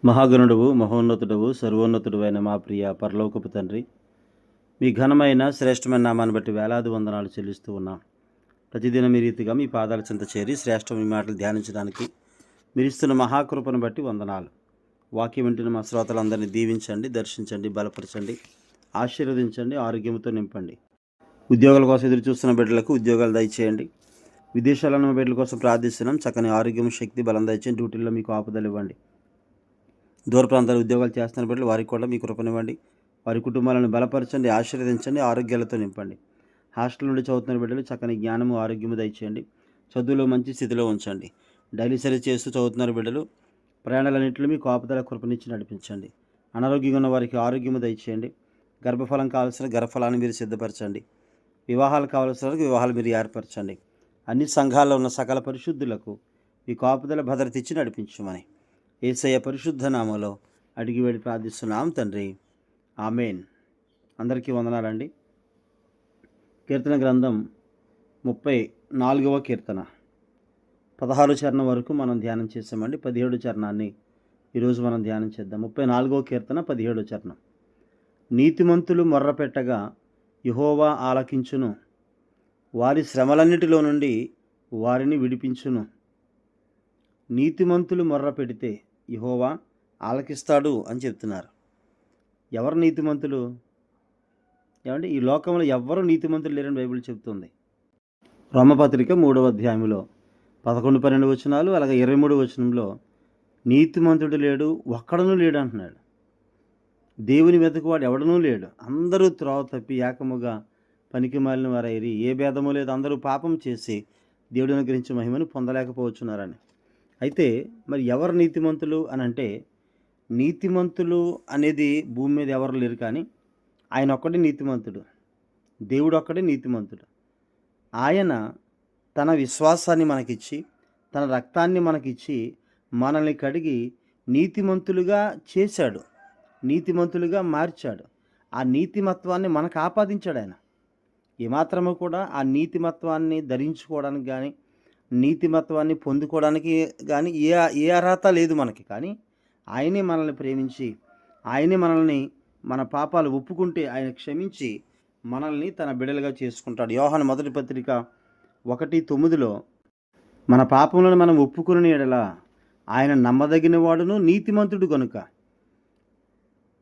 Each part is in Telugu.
మహాగణుడవు మహోన్నతుడవు సర్వోన్నతుడువైన మా ప్రియ పరలోకపు తండ్రి, మీ ఘనమైన శ్రేష్టమైన నామాన్ని బట్టి వేలాది వందనాలు చెల్లిస్తూ ఉన్నాం. ప్రతిదినం ఈ రీతిగా మీ పాదాల చెంత చేరి శ్రేష్టమైన మాటలు ధ్యానించడానికి మీరు ఇస్తున్న మహాకృపను బట్టి వందనాలు. వాక్యం వింటున్న మా శ్రోతలందరినీ దీవించండి, దర్శించండి, బలపరచండి, ఆశీర్వదించండి, ఆరోగ్యంతో నింపండి. ఉద్యోగాల కోసం ఎదురు చూస్తున్న బిడ్డలకు ఉద్యోగాలు దయచేయండి. విదేశాలను బిడ్డల కోసం ప్రార్థిస్తున్నాం. చక్కని ఆరోగ్యం, శక్తి, బలం దయచేయండి. డ్యూటీల్లో మీకు ఆపదలు ఇవ్వండి. దూర ప్రాంతాల ఉద్యోగాలు చేస్తున్న బిడ్డలు వారికి కూడా మీ కృపనివ్వండి. వారి కుటుంబాలను బలపరచండి, ఆశీర్వదించండి, ఆరోగ్యాలతో నింపండి. హాస్టల్ నుండి చదువుతున్న బిడ్డలు చక్కని జ్ఞానము, ఆరోగ్యము దయచేయండి. చదువులో మంచి స్థితిలో ఉంచండి. డైలీ సర్వీస్ చేస్తూ చదువుతున్న బిడ్డలు ప్రయాణాలన్నింటిలో మీ కాపుదల కృపనిచ్చి నడిపించండి. అనారోగ్యంగా ఉన్న వారికి ఆరోగ్యము దయచేయండి. గర్భఫలం కావాల్సిన గర్భఫలాన్ని మీరు సిద్ధపరచండి. వివాహాలు కావాల్సిన వారికి వివాహాలు మీరు ఏర్పరచండి. అన్ని సంఘాల్లో ఉన్న సకల పరిశుద్ధులకు మీ కాపుదల భద్రత ఇచ్చి నడిపించమని యేసయ్య పరిశుద్ధ నామములో అడిగి వేడి ప్రార్థిస్తున్నాం తండ్రి, ఆమెన్. అందరికీ వందనాలండి. కీర్తన గ్రంథం 34వ కీర్తన 16 చరణం వరకు మనం ధ్యానం చేసామండి. 17 చరణాన్ని ఈరోజు మనం ధ్యానం చేద్దాం. 34వ కీర్తన 17 చరణం. నీతిమంతులు మొర్రపెట్టగా యెహోవా ఆలకించును, వారి శ్రమలన్నిటిలో నుండి వారిని విడిపించును. నీతిమంతులు మొర్ర పెడితే యెహోవా ఆలకిస్తాడు అని చెప్తున్నారు. ఎవరు నీతిమంతులు? ఏమంటే ఈ లోకంలో ఎవ్వరూ నీతిమంతులు లేరని బైబిల్ చెప్తుంది. రోమపత్రిక 3వ అధ్యాయంలో 11-12 వచనాలు, అలాగే 23 వచనంలో నీతిమంతుడు లేడు, ఒక్కడనూ లేడు అంటున్నాడు. దేవుని వెతుకువాడు ఎవడనూ లేడు. అందరూ త్రోవ తప్పి ఏకముగా పనికి మాలిన వారైరి, ఏ భేదము లేదు, అందరూ పాపం చేసి దేవుడిని అనుగ్రహించే మహిమను పొందలేకపోవచ్చున్నారని. అయితే మరి ఎవరు నీతిమంతులు అని అంటే, నీతిమంతులు అనేది భూమి మీద ఎవరు లేరు, కానీ ఆయన ఒక్కడే నీతిమంతుడు. దేవుడు ఒక్కడే నీతిమంతుడు. ఆయన తన విశ్వాసాన్ని మనకిచ్చి, తన రక్తాన్ని మనకిచ్చి, మనల్ని కడిగి నీతిమంతులుగా చేశాడు, నీతిమంతులుగా మార్చాడు. ఆ నీతిమత్వాన్ని మనకు ఆపాదించాడు ఆయన. ఏమాత్రము కూడా ఆ నీతిమత్వాన్ని ధరించుకోవడానికి కానీ, నీతిమత్వాన్ని పొందుకోవడానికి కానీ ఏ అర్హత లేదు మనకి. కానీ ఆయనే మనల్ని ప్రేమించి, ఆయనే మనల్ని, మన పాపాలు ఒప్పుకుంటే ఆయన క్షమించి మనల్ని తన బిడ్డలుగా చేసుకుంటాడు. యోహాను మొదటి పత్రిక 1:9లో మన పాపములను మనం ఒప్పుకుని ఎడల ఆయన నమ్మదగిన వాడును నీతిమంతుడు కనుక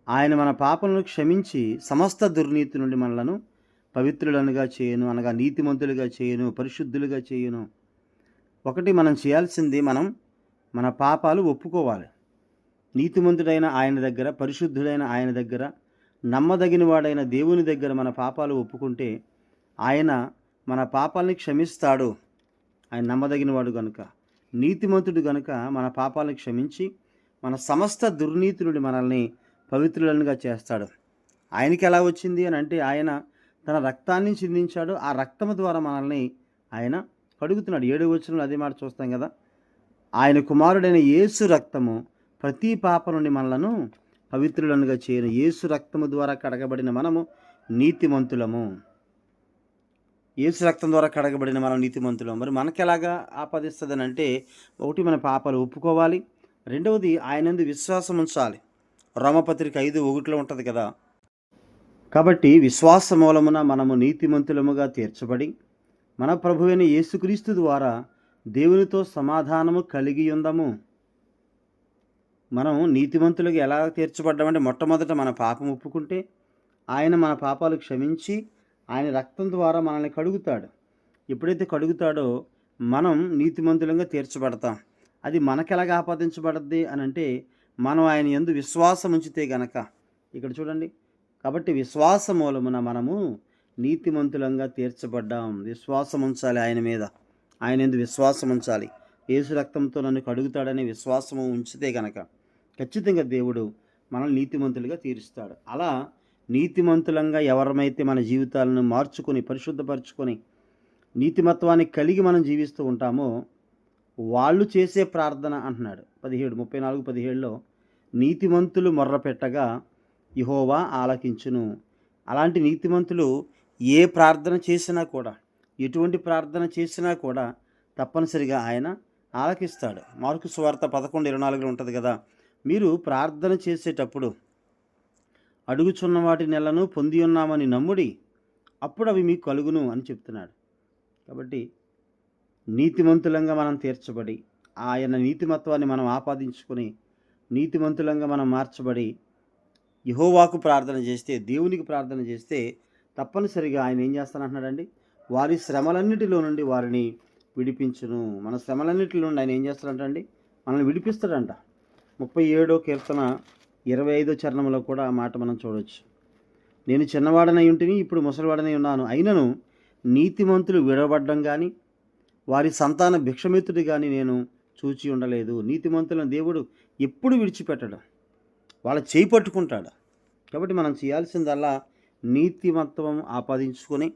ఆయన మన పాపలను క్షమించి సమస్త దుర్నీతి నుండి మనలను పవిత్రులనుగా చేయను, అనగా నీతిమంతులుగా చేయను, పరిశుద్ధులుగా చేయను. ఒకటి మనం చేయాల్సింది, మనం మన పాపాలు ఒప్పుకోవాలి. నీతిమంతుడైన ఆయన దగ్గర, పరిశుద్ధుడైన ఆయన దగ్గర, నమ్మదగిన వాడైన దేవుని దగ్గర మన పాపాలు ఒప్పుకుంటే ఆయన మన పాపాలని క్షమిస్తాడు. ఆయన నమ్మదగిన వాడు కనుక, నీతిమంతుడు కనుక మన పాపాలను క్షమించి మన సమస్త దుర్నీతి నుండి మనల్ని పవిత్రులనుగా చేస్తాడు. ఆయనకి ఎలా వచ్చింది అని అంటే, ఆయన తన రక్తాన్ని చిందించాడు. ఆ రక్తము ద్వారా మనల్ని ఆయన కడుగుతున్నాడు. 7వ వచనంలో అదే మాట చూస్తాం కదా. ఆయన కుమారుడైన యేసు రక్తము ప్రతి పాప నుండి మనలను పవిత్రులనుగా చేయను. యేసు రక్తము ద్వారా కడగబడిన మనము నీతిమంతులము. యేసు రక్తం ద్వారా కడగబడిన మనం నీతిమంతులము. మరి మనకు ఎలాగా ఆపాదిస్తుందని అంటే, ఒకటి మన పాపాలు ఒప్పుకోవాలి, రెండవది ఆయనందు విశ్వాసం ఉంచాలి. రోమపత్రిక 5:1 ఉంటుంది కదా. కాబట్టి విశ్వాస మూలమున మనము నీతిమంతులముగా తీర్చబడి మన ప్రభువైన యేసుక్రీస్తు ద్వారా దేవునితో సమాధానము కలిగి ఉందము. మనం నీతిమంతులుగా ఎలా తీర్చబడ్డామంటే, మొట్టమొదట మన పాపం ఒప్పుకుంటే ఆయన మన పాపాలు క్షమించి ఆయన రక్తం ద్వారా మనల్ని కడుగుతాడు. ఎప్పుడైతే కడుగుతాడో మనం నీతిమంతులుగా తీర్చబడతాం. అది మనకెలాగా ఆపాదించబడద్ది అని అంటే, మనం ఆయన యందు విశ్వాసం ఉంచితే గనక. ఇక్కడ చూడండి, కాబట్టి విశ్వాస మూలమున మనము నీతిమంతులంగా తీర్చబడ్డాం. విశ్వాసం ఉంచాలి ఆయన మీద, ఆయన యందు విశ్వాసం ఉంచాలి. యేసు రక్తంతో నన్ను కడుగుతాడనే విశ్వాసము ఉంచితే గనక ఖచ్చితంగా దేవుడు మనల్ని నీతిమంతులుగా తీరుస్తాడు. అలా నీతిమంతులంగా ఎవరమైతే మన జీవితాలను మార్చుకొని, పరిశుద్ధపరచుకొని, నీతిమత్వాన్ని కలిగి మనం జీవిస్తూ ఉంటామో వాళ్ళు చేసే ప్రార్థన అంటున్నాడు. 34:17లో నీతిమంతులు మొర్రపెట్టగా యెహోవా ఆలకించును. అలాంటి నీతిమంతులు ఏ ప్రార్థన చేసినా కూడా, ఎటువంటి ప్రార్థన చేసినా కూడా తప్పనిసరిగా ఆయన ఆలకిస్తాడు. మార్కు సువార్త 11:24 ఉంటుంది కదా. మీరు ప్రార్థన చేసేటప్పుడు అడుగుచున్న వాటి నెలను పొంది ఉన్నామని నమ్ముడి, అప్పుడు అవి మీకు కలుగును అని చెప్తున్నాడు. కాబట్టి నీతిమంతులంగా మనం తీర్చబడి, ఆయన నీతిమత్వాన్ని మనం ఆపాదించుకొని నీతిమంతులంగా మనం మార్చబడి యెహోవాకు ప్రార్థన చేస్తే, దేవునికి ప్రార్థన చేస్తే తప్పనిసరిగా ఆయన ఏం చేస్తానంటున్నాడండి, వారి శ్రమలన్నిటిలో నుండి వారిని విడిపించును. మన శ్రమలన్నిటిలో నుండి ఆయన ఏం చేస్తాడంటండి, మనల్ని విడిపిస్తాడంట. 37వ కీర్తన 25వ చరణంలో కూడా ఆ మాట మనం చూడవచ్చు. నేను చిన్నవాడనై ఉంటిని, ఇప్పుడు ముసలివాడనై ఉన్నాను, అయినను నీతిమంతులు విడవబడ్డం కానీ వారి సంతాన భిక్షమిత్రుడి కానీ నేను చూచి ఉండలేదు. నీతిమంతులను దేవుడు ఎప్పుడు విడిచిపెట్టడు, వాళ్ళ చేయి పట్టుకుంటాడు. కాబట్టి మనం చేయాల్సిందల్లా నీతిమత్వం ఆపాదించుకొని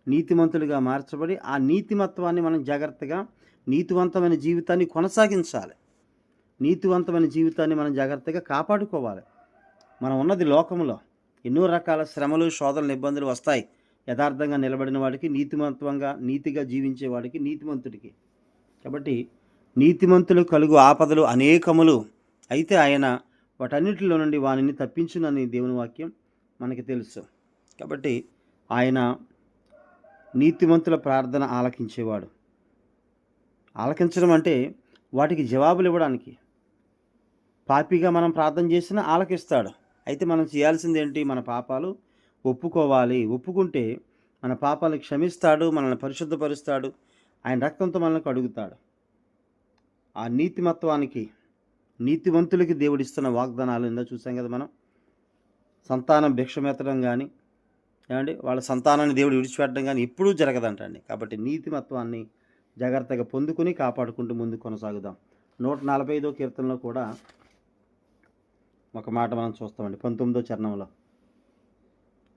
నీతిమంతులుగా మార్చబడి ఆ నీతిమత్వాన్ని మనం జాగ్రత్తగా నీతివంతమైన జీవితాన్ని కొనసాగించాలి. నీతివంతమైన జీవితాన్ని మనం జాగ్రత్తగా కాపాడుకోవాలి. మనం ఉన్నది లోకంలో ఎన్నో రకాల శ్రమలు, శోధనలు, ఇబ్బందులు వస్తాయి. యథార్థంగా నిలబడిన వాడికి, నీతిమంతంగా నీతిగా జీవించే వాడికి, నీతిమంతుడికి. కాబట్టి నీతిమంతులు కలుగు ఆపదలు అనేకములు, అయితే ఆయన వాటన్నిటిలో నుండి వానిని తప్పించునని దేవుని వాక్యం మనకి తెలుసు. కాబట్టి ఆయన నీతిమంతుల ప్రార్థన ఆలకించేవాడు. ఆలకించడం అంటే వాటికి జవాబులు ఇవ్వడానికి. పాపిగా మనం ప్రార్థన చేసినా ఆలకిస్తాడు. అయితే మనం చేయాల్సింది ఏంటి, మన పాపాలు ఒప్పుకోవాలి. ఒప్పుకుంటే మన పాపాలను క్షమిస్తాడు, మనల్ని పరిశుద్ధపరుస్తాడు, ఆయన రక్తంతో మనల్ని కడుగుతాడు. ఆ నీతిమత్వానికి, నీతివంతులకి దేవుడిస్తున్న వాగ్దానాలు ఇందా చూసాం కదా మనం. సంతానం భిక్షమెత్తడం కానీ, ఏమండి, వాళ్ళ సంతానాన్ని దేవుడు విడిచిపెట్టడం కానీ ఎప్పుడూ జరగదంటండి. కాబట్టి నీతిమత్వాన్ని జాగ్రత్తగా పొందుకుని కాపాడుకుంటూ ముందు కొనసాగుదాం. 145వ కీర్తనలో కూడా ఒక మాట మనం చూస్తామండి. 19వ చరణంలో,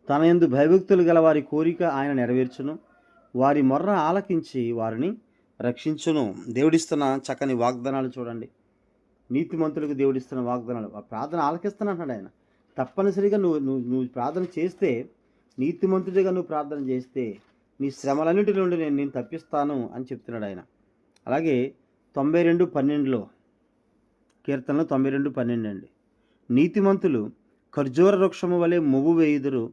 తన యందు భయభక్తులు గల వారి కోరిక ఆయన నెరవేర్చును, వారి మొర్ర ఆలకించి వారిని రక్షించును. దేవుడిస్తున్న చక్కని వాగ్దానాలు చూడండి. నీతిమంతులకు దేవుడిస్తున్న వాగ్దానాలు. ఆ ప్రార్థన ఆలకిస్తానంటున్నాడు ఆయన. తప్పనిసరిగా నువ్వు ప్రార్థన చేస్తే, నీతిమంతుడిగా నువ్వు ప్రార్థన చేస్తే నీ శ్రమలన్నిటి నుండి నేను తప్పిస్తాను అని చెప్తున్నాడు ఆయన. అలాగే 92:12 కీర్తనలో 92:12 అండి. నీతిమంతులు ఖర్జూర వృక్షము వలె మొవ్వు వేయుదురు,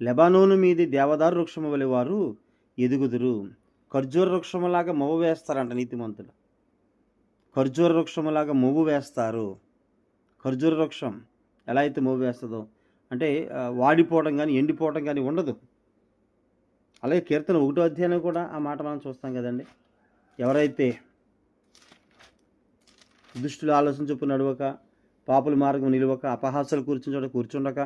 లెబానోను మీది దేవదారు వృక్షము వలె వారు ఎదుగుదురు. ఖర్జూర వృక్షములాగా మొవ్వు వేస్తారంట నీతిమంతులు. ఖర్జూర వృక్షములాగా మొవ్వు వేస్తారు. ఖర్జూర వృక్షం ఎలా అయితే మొవ్వు వేస్తుందో అంటే వాడిపోవడం కానీ ఎండిపోవడం కానీ ఉండదు. అలాగే కీర్తన 1వ అధ్యాయంలో కూడా ఆ మాట మనం చూస్తాం కదండి. ఎవరైతే దుష్టుల ఆలోచన చొప్పున నడవక, పాపుల మార్గం నిలవక, అపహాసాలు కూర్చుని కూర్చుండక,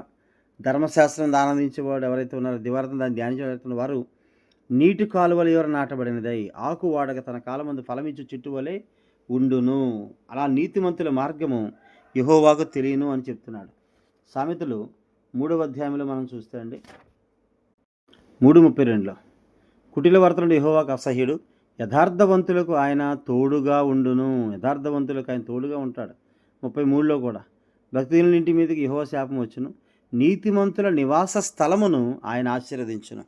ధర్మశాస్త్రం ఆనందించేవాడు ఎవరైతే ఉన్నారో, దివారాత్రం దాన్ని ధ్యానించబడుతున్న వారు నీటి కాలువల ఎవరు నాటబడినదై ఆకు వాడక తన కాలమందు ఫలమిచ్చు చెట్టు వలె ఉండును. అలా నీతిమంతుల మార్గము యెహోవాకు తెలియను అని చెప్తున్నాడు. సామెతలు 3వ అధ్యాయంలో మనం చూస్తే అండి 3:32 కుటిల వర్తనుడు యెహోవాకు అసహ్యుడు, యథార్థవంతులకు ఆయన తోడుగా ఉండును. యథార్థవంతులకు ఆయన తోడుగా ఉంటాడు. 33లో కూడా భక్తుల ఇంటి మీదకి యెహోవా శాపం వచ్చును, నీతిమంతుల నివాస స్థలమును ఆయన ఆశీర్వదించును.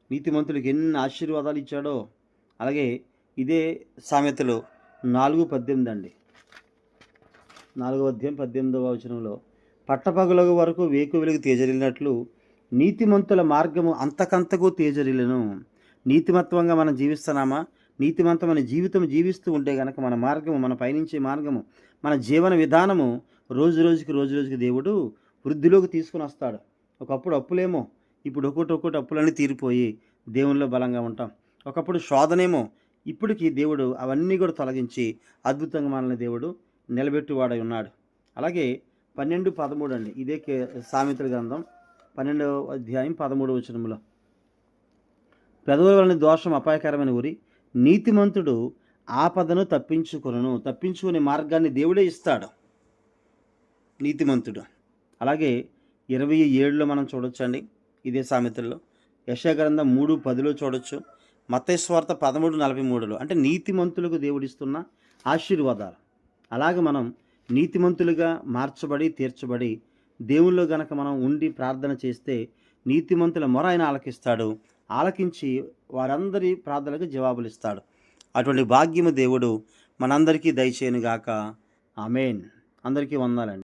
నీతిమంతులకు ఎన్ని ఆశీర్వాదాలు ఇచ్చాడో. అలాగే ఇదే సామెతలు 4:18 అండి. 4వ అధ్యాయం 18వ వచనంలో, పట్టపగలగు వరకు వేకు వెలుగు తేజరిల్లినట్లు నీతిమంతుల మార్గము అంతకంతకు తేజరిల్లును. నీతిమత్వంగా మనం జీవిస్తున్నామా? నీతిమంతమైన జీవితం జీవిస్తూ ఉంటే కనుక మన మార్గము, మన పయనించే మార్గము, మన జీవన విధానము రోజు రోజుకి దేవుడు వృద్ధిలోకి తీసుకుని వస్తాడు. ఒకప్పుడు అప్పులేమో, ఇప్పుడు ఒక్కొక్కటి అప్పులన్నీ తీరిపోయి దేవునిలో బలంగా ఉంటాం. ఒకప్పుడు శోధనేమో, ఇప్పటికీ దేవుడు అవన్నీ కూడా తొలగించి అద్భుతంగా మనల్ని దేవుడు నిలబెట్టువాడై ఉన్నాడు. అలాగే 12:13 అండి. ఇదే సామెతల గ్రంథం 12వ అధ్యాయం 13వ వచనంలో, పెదవుల వలన దోషం అపాయకరమైన ఊరి, నీతిమంతుడు ఆపదను తప్పించుకునే మార్గాన్ని దేవుడే ఇస్తాడు నీతిమంతుడు. అలాగే 27లో మనం చూడొచ్చండి. ఇదే సామెతల్లో యెషయా గ్రంథం 3:10లో చూడొచ్చు. మత్తయి సువార్త 13:43లో అంటే నీతిమంతులకు దేవుడిస్తున్న ఆశీర్వాదాలు. అలాగే మనం నీతిమంతులుగా మార్చబడి తీర్చబడి దేవుల్లో గనక మనం ఉండి ప్రార్థన చేస్తే నీతిమంతుల మొర ఆయన ఆలకిస్తాడు. ఆలకించి వారందరి ప్రార్థనలకు జవాబులు ఇస్తాడు. అటువంటి భాగ్యము దేవుడు మనందరికీ దయచేయనుగాక. ఆమేన్. అందరికీ వందనాలండి.